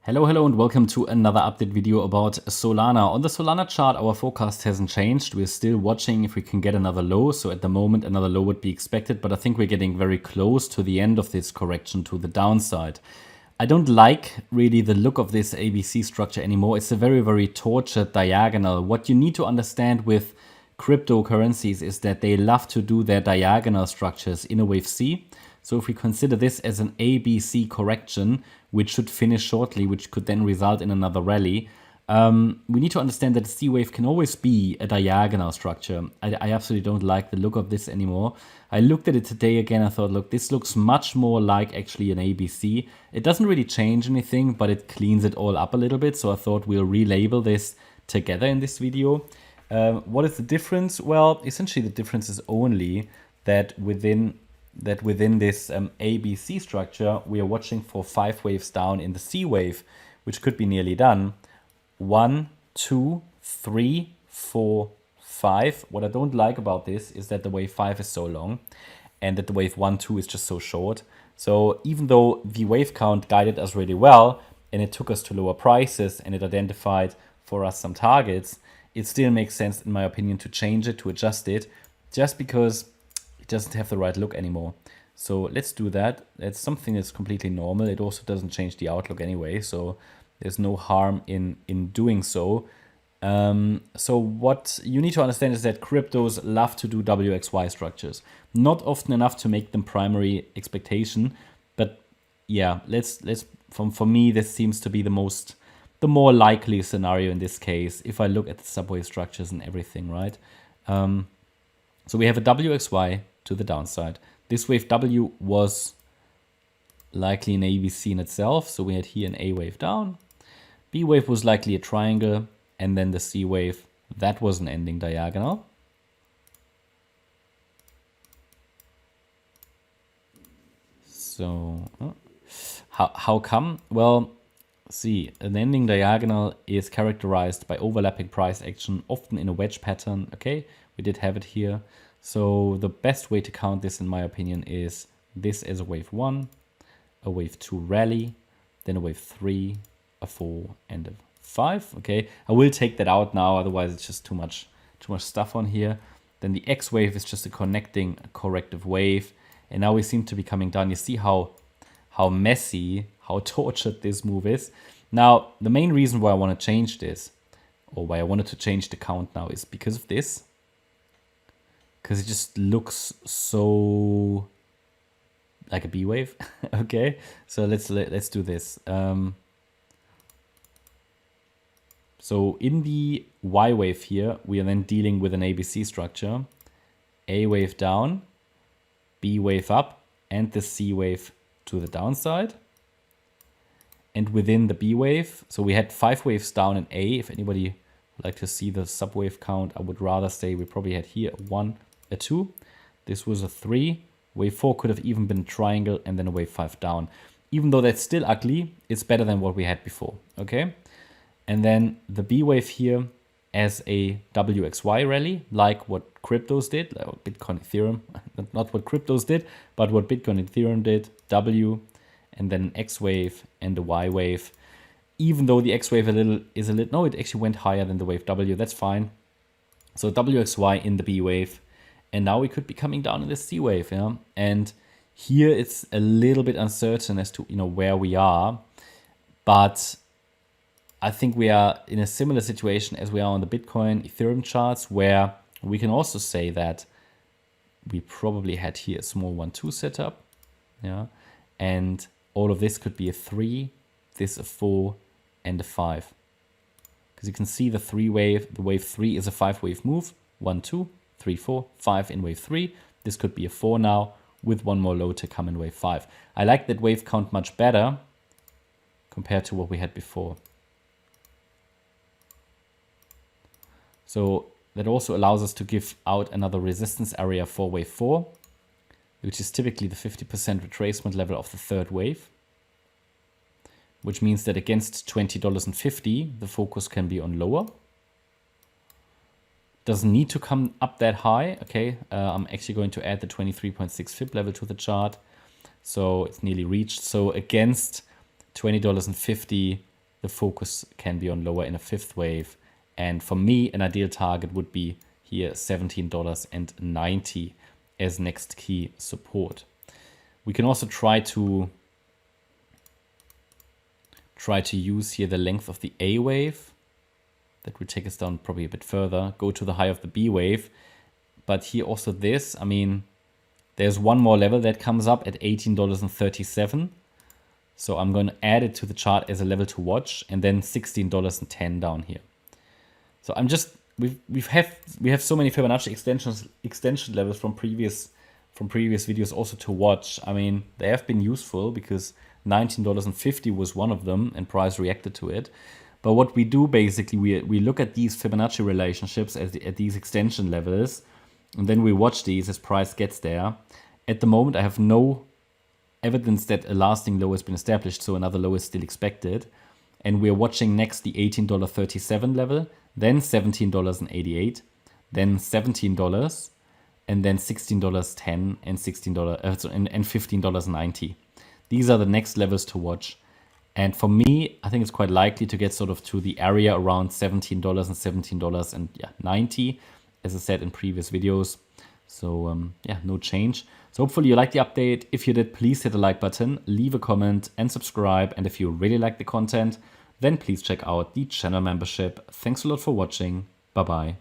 Hello and welcome to another update video about Solana. On the Solana chart, our forecast hasn't changed. We're still watching if we can get another low. So at the moment, another low would be expected, but I think we're getting very close to the end of this correction to the downside. I don't like really the look of this ABC structure anymore. It's a very tortured diagonal. What you need to understand with cryptocurrencies is that they love to do their diagonal structures in a wave C. So if we consider this as an ABC correction, which should finish shortly, which could then result in another rally, we need to understand that a C wave can always be a diagonal structure. I absolutely don't like the look of this anymore. I looked at it today again. I thought, look, this looks much more like actually an ABC. It doesn't really change anything, but it cleans it all up a little bit. So I thought we'll relabel this together in this video. What is the difference? Well, essentially the difference is only that within this ABC structure, we are watching for 5 waves down in the C wave, which could be nearly done. 1, 2, 3, 4, 5. What I don't like about this is that the wave 5 is so long and that the wave 1, 2 is just so short. So even though the wave count guided us really well and it took us to lower prices and it identified for us some targets, it still makes sense, in my opinion, to change it, to adjust it, just because it doesn't have the right look anymore. So let's do that. That's something that's completely normal. It also doesn't change the outlook anyway, so there's no harm in doing so. So what you need to understand is that cryptos love to do WXY structures. Not often enough to make them primary expectation, but yeah, for me, this seems to be the more likely scenario in this case, if I look at the subwave structures and everything, right? So we have a WXY to the downside. This wave W was likely an ABC in itself. So we had here an A wave down. B wave was likely a triangle. And then the C wave, that was an ending diagonal. So how come? Well, see, an ending diagonal is characterized by overlapping price action, often in a wedge pattern. Okay, we did have it here. So the best way to count this, in my opinion, is this as a wave 1, a wave 2 rally, then a wave 3, a 4, and a 5. Okay, I will take that out now, otherwise it's just too much stuff on here. Then the X wave is just a connecting corrective wave, and now we seem to be coming down. You see how messy, how tortured this move is. Now, the main reason why I want to change this, or why I wanted to change the count now, is because of this. Because it just looks so like a B wave. Okay, so let's do this. So in the Y wave here, we are then dealing with an ABC structure. A wave down, B wave up, and the C wave to the downside. And within the B wave, so we had 5 waves down in A. If anybody would like to see the subwave count, I would rather say we probably had here a 1, a 2. This was a 3. Wave 4 could have even been a triangle, and then a wave 5 down. Even though that's still ugly, it's better than what we had before. Okay. And then the B wave here as a WXY rally, like what cryptos did, like what Bitcoin, Ethereum, not what cryptos did, but what Bitcoin and Ethereum did, W, and then an X wave and a Y wave. Even though the X wave is a little, no, it actually went higher than the wave W, that's fine. So WXY in the B wave, and now we could be coming down in the C wave, yeah. And here it's a little bit uncertain as to where we are, but I think we are in a similar situation as we are on the Bitcoin, Ethereum charts, where we can also say that we probably had here a small 1-2 setup, yeah, and all of this could be a 3, this a 4, and a 5. Because you can see the 3 wave, the wave 3 is a 5 wave move, 1, 2, 3, 4, 5 in wave 3. This could be a 4 now with one more low to come in wave 5. I like that wave count much better compared to what we had before. So that also allows us to give out another resistance area for wave 4, which is typically the 50% retracement level of the third wave, which means that against $20.50, the focus can be on lower. Doesn't need to come up that high. Okay, I'm actually going to add the 23.6 fib level to the chart. So it's nearly reached. So against $20.50, the focus can be on lower in a fifth wave. And for me, an ideal target would be here $17.90 as next key support. We can also try to use here the length of the A wave. That will take us down probably a bit further, go to the high of the B wave. But here also this, I mean, there's one more level that comes up at $18.37. So I'm going to add it to the chart as a level to watch, and then $16.10 down here. So I'm just, we have so many Fibonacci extension levels from previous videos also to watch. I mean, they have been useful because $19.50 was one of them and price reacted to it. But what we do basically, we look at these Fibonacci relationships at these extension levels, and then we watch these as price gets there. At the moment, I have no evidence that a lasting low has been established, so another low is still expected. And we're watching next the $18.37 level, then $17.88, then $17, and then $16.10 and $15.90. These are the next levels to watch. And for me, I think it's quite likely to get sort of to the area around $17 and $17.90, as I said in previous videos. So yeah, no change. So hopefully you liked the update. If you did, please hit the like button, leave a comment and subscribe. And if you really like the content, then please check out the channel membership. Thanks a lot for watching. Bye-bye.